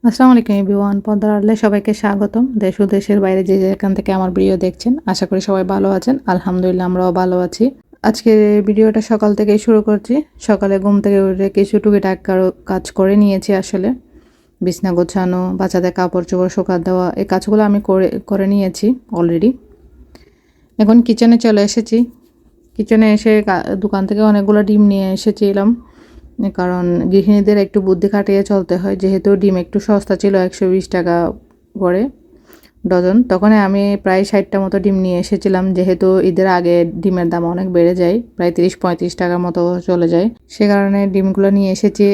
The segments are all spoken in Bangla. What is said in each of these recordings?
আসসালামু আলাইকুম এভরিওয়ান, পর্দার আড়ালে সবাইকে স্বাগতম। দেশ ও দেশের বাইরে যে যেখান থেকে আমার ভিডিও দেখছেন, আশা করি সবাই ভালো আছেন। আলহামদুলিল্লাহ আমরাও ভালো আছি। আজকে ভিডিওটা সকাল থেকেই শুরু করছি। সকালে ঘুম থেকে উঠে কিছু টুকিটাক কাজ করে নিয়েছি। আসলে বিছনা গোছানো, বাচ্চাদের কাপড় চোপড় শুকা দেওয়া, এই কাজগুলো আমি করে নিয়েছি অলরেডি। এখন কিচেনে চলে এসেছি। কিচেনে এসে দোকান থেকে অনেকগুলো ডিম নিয়ে এসেছিলাম, কারণ গৃহিণীদের একটু বুদ্ধি খাটিয়ে চলতে হয়। যেহেতু ডিম একটু সস্তা ছিল, 120 টাকা করে ডজন, তখন আমি প্রায় 60টা মতো ডিম নিয়ে এসেছিলাম। যেহেতু ঈদের আগে ডিমের দাম অনেক বেড়ে যায়, প্রায় 30-35 টাকার মতো চলে যায়, সে কারণে ডিমগুলো নিয়ে এসেছি।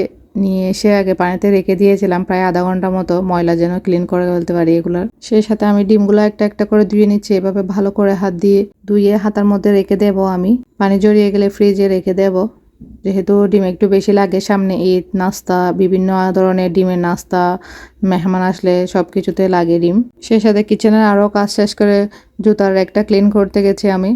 নিয়ে এসে আগে পানিতে রেখে দিয়েছিলাম প্রায় আধা ঘন্টা মতো, ময়লা যেন ক্লিন করে ফেলতে পারি এগুলার। সেই সাথে আমি ডিমগুলো একটা একটা করে ধুয়ে নিচ্ছি। এভাবে ভালো করে হাত দিয়ে ধুয়ে হাতার মধ্যে রেখে দেব। আমি পানি জড়িয়ে গেলে ফ্রিজে রেখে দেব। যেহেতু ডিম একটু বেশি লাগে, সামনে ঈদ, নাস্তা, বিভিন্ন ধরনের ডিমের নাস্তা, মেহমান আসলে সব কিছুতে লাগে ডিম। সেই সাথে কিচেনের আরও কাজ শেষ করে জুতার একটা ক্লিন করতে গেছি আমি।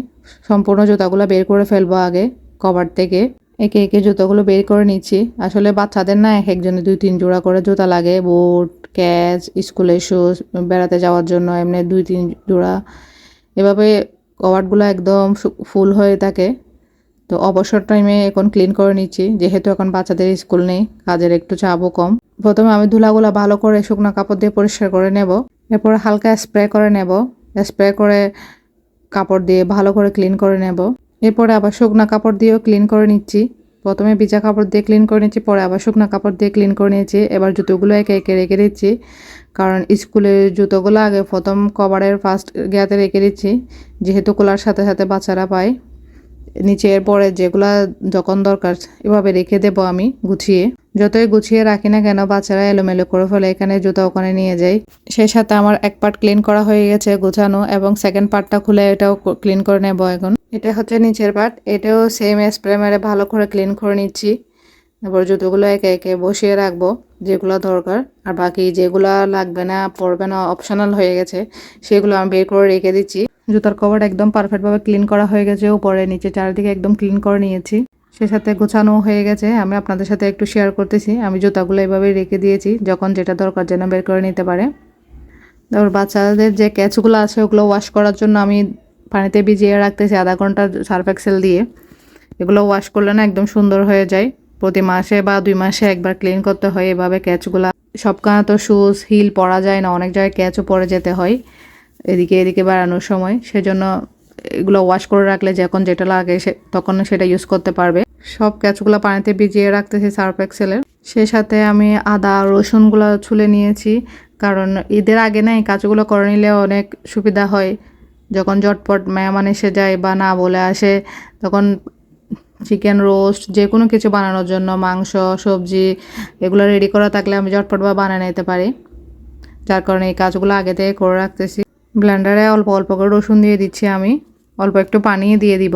সম্পূর্ণ জুতাগুলো বের করে ফেলবো আগে কভার থেকে। একে একে জুতোগুলো বের করে নিচ্ছি। আসলে বাচ্চাদের না এক একজনের 2-3 জোড়া করে জুতা লাগে, বুট, ক্যাচ, স্কুলের শুজ, বেড়াতে যাওয়ার জন্য এমনি 2-3 জোড়া। এভাবে কভারগুলো একদম ফুল হয়ে থাকে। তো অবসর টাইমে এখন ক্লিন করে নিচ্ছি, যেহেতু এখন বাচ্চাদের স্কুল নেই, কাজের একটু চাপও কম। প্রথমে আমি ধুলাগুলো ভালো করে শুকনো কাপড় দিয়ে পরিষ্কার করে নেব। এরপর হালকা স্প্রে করে নেব। স্প্রে করে কাপড় দিয়ে ভালো করে ক্লিন করে নেব। এরপরে আবার শুকনো কাপড় দিয়েও ক্লিন করে নিচ্ছি। প্রথমে ভিজা কাপড় দিয়ে ক্লিন করে নিচ্ছি, পরে আবার শুকনো কাপড় দিয়ে ক্লিন করে নিয়েছি। এবার জুতোগুলো একে একে রেখে দিচ্ছি, কারণ স্কুলের জুতোগুলো আগে প্রথম কভারের ফার্স্ট গিয়াতে রেখে দিচ্ছি, যেহেতু খোলার সাথে সাথে বাচ্চারা পায়। নিচে এরপরে যেগুলা যখন দরকার এভাবে রেখে দেব আমি গুছিয়ে। যতই গুছিয়ে রাখি না কেন, বাচ্চারা এলোমেলো করে ফেলে, এখানে জুতা ওখানে নিয়ে যায়। সেই সাথে আমার এক পার্ট ক্লিন করা হয়ে গেছে গোছানো, এবং সেকেন্ড পার্টটা খুলে এটাও ক্লিন করে নেব এখন। এটা হচ্ছে নিচের পার্ট, এটাও সেম স্প্রে মেরে ভালো করে ক্লিন করে নিচ্ছি। এবার জুতোগুলো একে একে বসিয়ে রাখবো, যেগুলো দরকার। আর বাকি যেগুলো লাগবে না, পরবে না, অপশনাল হয়ে গেছে, সেগুলো আমি বের করে রেখে দিচ্ছি। জুতার কভার একদম পারফেক্টভাবে ক্লিন করা হয়ে গেছে, উপরে নিচে চারিদিকে একদম ক্লিন করে নিয়েছি। সে সাথে গোছানো হয়ে গেছে। আমি আপনাদের সাথে একটু শেয়ার করতেছি। আমি জুতাগুলো এভাবে রেখে দিয়েছি, যখন যেটা দরকার যেন বের করে নিতে পারে। তারপর বাচ্চাদের যে ক্যাচগুলো আছে ওগুলো ওয়াশ করার জন্য আমি পানিতে ভিজিয়ে রাখতেছি আধা ঘন্টা সার্ফ এক্সেল দিয়ে। এগুলো ওয়াশ করলে না একদম সুন্দর হয়ে যায়। প্রতি মাসে বা 2 মাসে একবার ক্লিন করতে হয় এভাবে ক্যাচগুলা। সবখানে তো শুজ হিল পরা যায় না, অনেক জায়গায় ক্যাচও পরে যেতে হয় এদিকে এদিকে বেড়ানোর সময়। সেজন্য এগুলো ওয়াশ করে রাখলে যখন যেটা লাগে তখন সেটা ইউজ করতে পারবে। সব ক্যাচগুলো পানিতে ভিজিয়ে রাখতেছি সার্ফ এক্সেলের। সেই সাথে আমি আদা রসুনগুলো ছুলে নিয়েছি, কারণ ঈদের আগে না এই কাজগুলো করে নিলে অনেক সুবিধা হয়। যখন ঝটপট মেহমান এসে যায় বা না বলে আসে, তখন চিকেন রোস্ট যে কোনো কিছু বানানোর জন্য, মাংস, সবজি এগুলো রেডি করা থাকলে আমি ঝটপট বা বানিয়ে নিতে পারি। যার কারণে এই কাজগুলো আগে থেকে করে রাখতেছি। ব্লেন্ডারে অল্প অল্প করে রসুন দিয়ে দিচ্ছি আমি, অল্প একটু পানি দিয়ে দিব।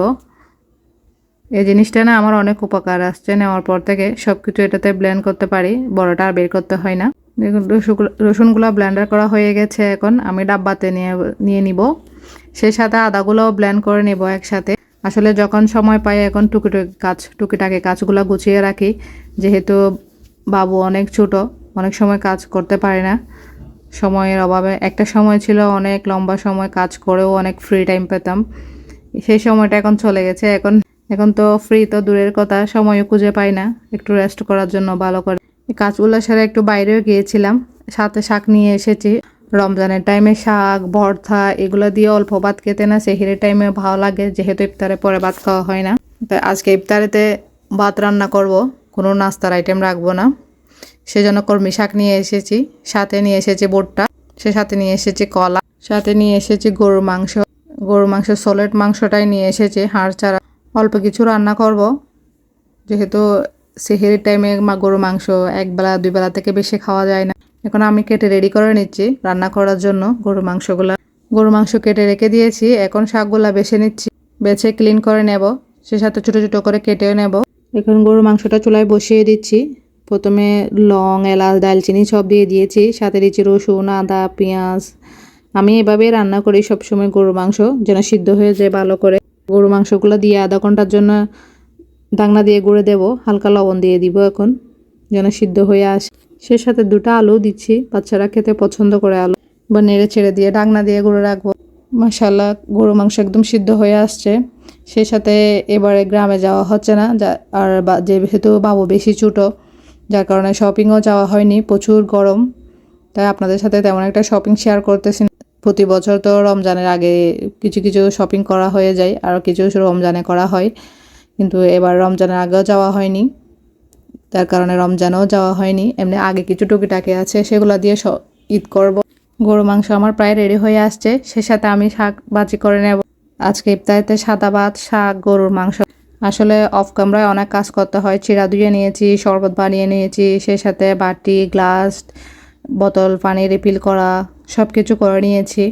এই জিনিসটা না আমার অনেক উপকার আসছে, নেওয়ার পর থেকে সব কিছু এটাতে ব্লেন্ড করতে পারি, বড়টা আর বের করতে হয় না। দেখুন রসুনগুলো ব্লেন্ডার করা হয়ে গেছে, এখন আমি ডাব্বাতে নিয়ে নিব। সেই সাথে আদাগুলোও ব্লেন্ড করে নেব একসাথে। আসলে যখন সময় পাই এখন টুকিটাকি কাজগুলো গুছিয়ে রাখি, যেহেতু বাবু অনেক ছোট, অনেক সময় কাজ করতে পারে না সময়ের অভাবে। একটা সময় ছিল অনেক লম্বা সময় কাজ করেও অনেক ফ্রি টাইম পেতাম, সেই সময়টা এখন চলে গেছে। এখন তো ফ্রি তো দূরের কথা, সময়ও খুঁজে পাই না একটু রেস্ট করার জন্য ভালো করে। কাজগুলো সেরে একটু বাইরেও গিয়েছিলাম, সাথে শাক নিয়ে এসেছি। রমজানের টাইমে শাক ভর্তা এগুলো দিয়ে অল্প ভাত খেতে না সেহরির টাইমে ভালো লাগে, যেহেতু ইফতারের পরে ভাত খাওয়া হয় না। তাই আজকে ইফতারেতে ভাত রান্না করব, কোনো নাস্তার আইটেম রাখবো না। সেজন্য কলমি শাক নিয়ে এসেছি, সাথে নিয়ে এসেছি ভুট্টা, সে সাথে নিয়ে এসেছি কলা, সাথে নিয়ে এসেছি গরুর মাংস সলিড মাংসটাই নিয়ে এসেছি, হাড় ছাড়া। অল্প কিছু রান্না করব, যেহেতু সেহরির টাইমে গরুর মাংস একবেলা 2 বেলা থেকে বেশি খাওয়া যায় না। এখন আমি কেটে রেডি করে নিচ্ছি রান্না করার জন্য গরুর মাংস কেটে রেখে দিয়েছি। এখন শাকগুলা বেছে ক্লিন করে নেব, সে সাথে ছোট ছোট করে কেটেও নেব। এখন গরুর মাংসটা চুলায় বসিয়ে দিচ্ছি। প্রথমে লং, এলাচ, দালচিনি সব দিয়ে দিয়েছি, সাথে দিচ্ছি রসুন, আদা, পেঁয়াজ। আমি এভাবেই রান্না করি সবসময় গরুর মাংস, যেন সিদ্ধ হয়ে যায় ভালো করে। গরুর মাংসগুলো দিয়ে আধা ঘন্টার জন্য ঢাকনা দিয়ে গুঁড়ে দেব, হালকা লবণ দিয়ে দিব এখন, যেন সিদ্ধ হয়ে আসে। সে সাথে 2টা আলু দিচ্ছি, বাচ্চারা খেতে পছন্দ করে আলু। বা নেড়ে ছেড়ে দিয়ে ঢাকনা দিয়ে গুঁড়ো রাখবো। মাশাআল্লাহ গরুর মাংস একদম সিদ্ধ হয়ে আসছে। সে সাথে এবারে গ্রামে যাওয়া হচ্ছে না, আর যেহেতু বাবু বেশি ছোট, যার কারণে শপিংও যাওয়া হয়নি, প্রচুর গরম, তাই আপনাদের সাথে তেমন একটা শপিং শেয়ার করতেছি না। প্রতি বছর তো রমজানের আগে কিছু কিছু শপিং করা হয়ে যায়, আর কিছু রমজানে করা হয়, কিন্তু এবার রমজানের আগেও যাওয়া হয়নি, তার কারণে রমজানেও যাওয়া হয়নি। এমনি আগে কিছু টুকিটাকি আছে, সেগুলো দিয়ে ঈদ করব। গরু মাংস আমার প্রায় রেডি হয়ে আসছে, সে সাথে আমি শাক ভাজি করে নেব। আজকে ইফতারিতে সাদা ভাত, শাক, গরুর মাংস। আসলে অফ ক্যামেরায় অনেক কাজ করতে হয়, চিড়া ধুয়ে নিয়েছি, শরবত বানিয়ে নিয়েছি, সে সাথে বাটি, গ্লাস, বোতল পানি রিফিল করা সব কিছু করে নিয়েছি।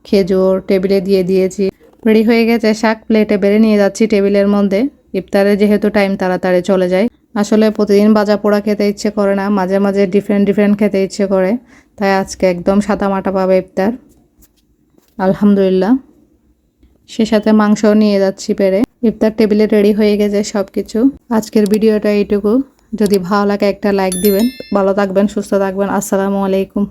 খেজুর টেবিলে দিয়ে দিয়েছি, রেডি হয়ে গেছে। শাক প্লেটে বেড়ে নিয়ে যাচ্ছি টেবিলের মধ্যে। ইফতারে যেহেতু টাইম তাড়াতাড়ি চলে যায়, আসলে প্রতিদিন ভাজা পোড়া খেতে ইচ্ছে করে না, মাঝে মাঝে ডিফারেন্ট খেতে ইচ্ছে করে, তাই আজকে একদম সাদা মাটা পাবে ইফতার, আলহামদুলিল্লাহ। সে সাথে মাংসও নিয়ে যাচ্ছি পেরে। ইফতার টেবিলে রেডি হয়ে গেছে সব কিছু। আজকের ভিডিওটা এইটুকু। যদি ভালো লাগে একটা লাইক দিবেন। ভালো থাকবেন, সুস্থ থাকবেন। আসসালামু আলাইকুম।